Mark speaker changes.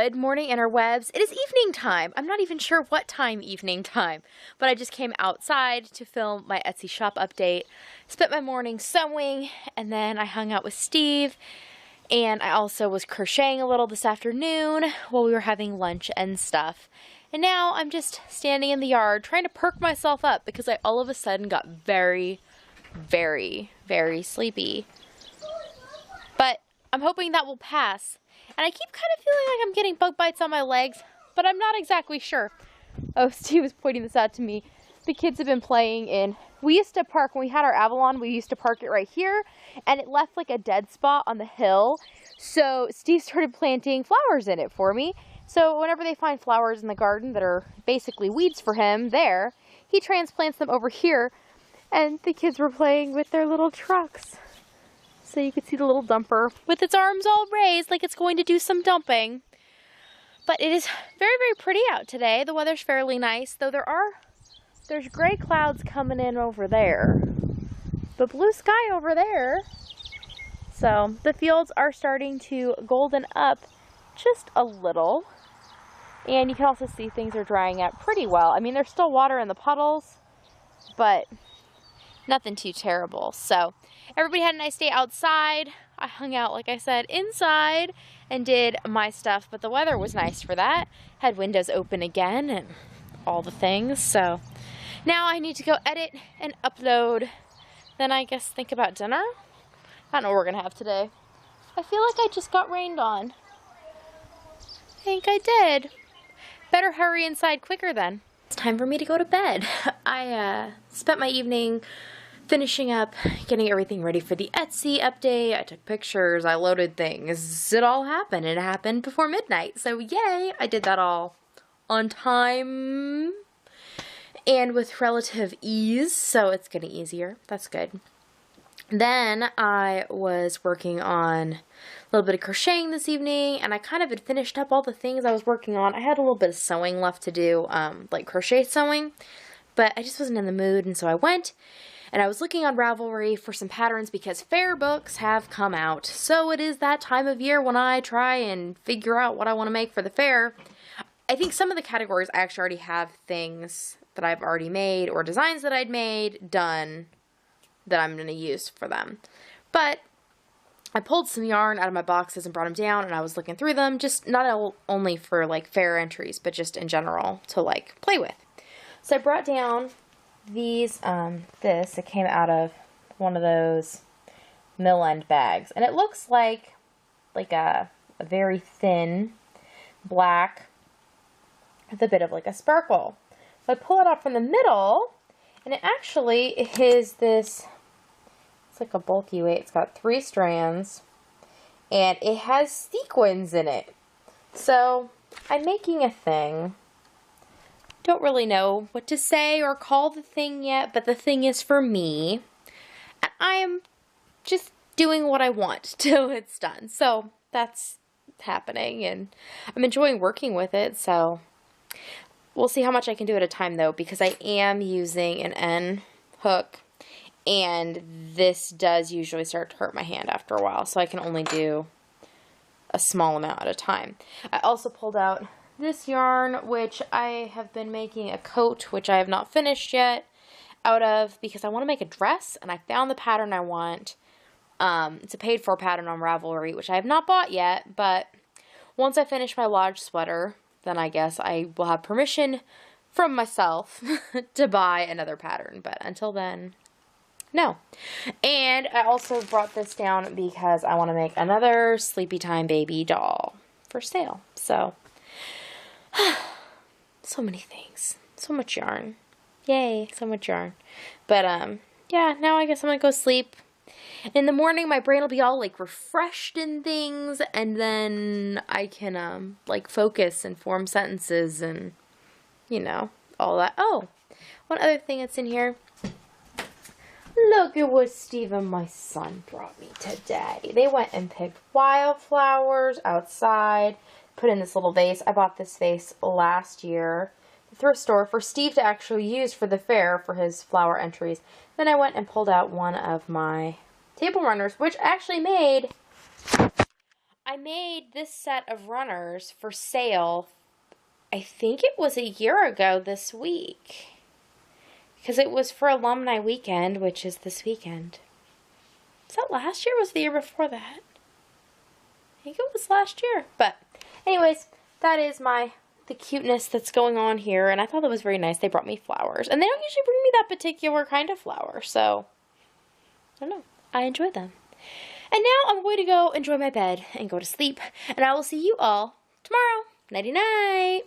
Speaker 1: Good morning, interwebs. It is evening time. I'm not even sure what time evening time, but I just came outside to film my Etsy shop update, spent my morning sewing, and then I hung out with Steve, and I also was crocheting a little this afternoon while we were having lunch and stuff. And now I'm just standing in the yard trying to perk myself up because I all of a sudden got very, very, very sleepy. But I'm hoping that will pass. And I keep kind of feeling like I'm getting bug bites on my legs, but I'm not exactly sure. Oh, Steve was pointing this out to me. The kids have been playing in, we used to park, when we had our Avalon, we used to park it right here, and it left like a dead spot on the hill. So Steve started planting flowers in it for me. So whenever they find flowers in the garden that are basically weeds for him there, he transplants them over here. And the kids were playing with their little trucks. So you could see the little dumper with its arms all raised like it's going to do some dumping. But it is very, very pretty out today. The weather's fairly nice, though there's gray clouds coming in over there. But blue sky over there. So the fields are starting to golden up just a little. And you can also see things are drying out pretty well. I mean, there's still water in the puddles, but nothing too terrible. So everybody had a nice day outside. I hung out, like I said, inside and did my stuff, but the weather was nice for that. Had windows open again and all the things. So now I need to go edit and upload. Then I guess think about dinner. I don't know what we're gonna have today. I feel like I just got rained on. I think I did. Better hurry inside quicker then. It's time for me to go to bed. I spent my evening finishing up, getting everything ready for the Etsy update. I took pictures, I loaded things. It all happened. It happened before midnight. So yay, I did that all on time and with relative ease. So it's getting easier. That's good. Then I was working on a little bit of crocheting this evening, and I kind of had finished up all the things I was working on. I had a little bit of sewing left to do, like crochet sewing, but I just wasn't in the mood, and so I went, and I was looking on Ravelry for some patterns because fair books have come out. So it is that time of year when I try and figure out what I want to make for the fair. I think some of the categories I actually already have things that I've already made or designs that I'd made done that I'm going to use for them. But I pulled some yarn out of my boxes and brought them down, and I was looking through them, just not only for like fair entries, but just in general to like play with. So I brought down these, it came out of one of those mill end bags, and it looks like a very thin black with a bit of like a sparkle. So I pull it out from the middle, and it actually is this, it's like a bulky weight. It's got 3 strands, and it has sequins in it. So I'm making a thing. Don't really know what to say or call the thing yet, but the thing is for me. And I am just doing what I want till it's done. So that's happening, and I'm enjoying working with it, so we'll see how much I can do at a time, though, because I am using an N hook, and this does usually start to hurt my hand after a while, so I can only do a small amount at a time. I also pulled out this yarn, which I have been making a coat, which I have not finished yet, out of, because I want to make a dress, and I found the pattern I want. It's a paid-for pattern on Ravelry, which I have not bought yet, but once I finish my lodge sweater, then I guess I will have permission from myself to buy another pattern. But until then, no. And I also brought this down because I want to make another Sleepy Time baby doll for sale. So, so many things. So much yarn. Yay, so much yarn. But, yeah, now I guess I'm going to go sleep. In the morning, my brain will be all, like, refreshed and things, and then I can, like, focus and form sentences and, you know, all that. Oh, one other thing that's in here. Look at what Steve and my son brought me today. They went and picked wildflowers outside, put in this little vase. I bought this vase last year at the thrift store for Steve to actually use for the fair for his flower entries. Then I went and pulled out one of my table runners, which actually made, I I made this set of runners for sale, I think it was a year ago this week. Because it was for Alumni Weekend, which is this weekend. Was that last year or was it the year before that? I think it was last year. But anyways, that is the cuteness that's going on here. And I thought that was very nice. They brought me flowers. And they don't usually bring me that particular kind of flower. So, I don't know. I enjoy them. And now I'm going to go enjoy my bed and go to sleep. And I will see you all tomorrow. Nighty-night.